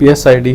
PSID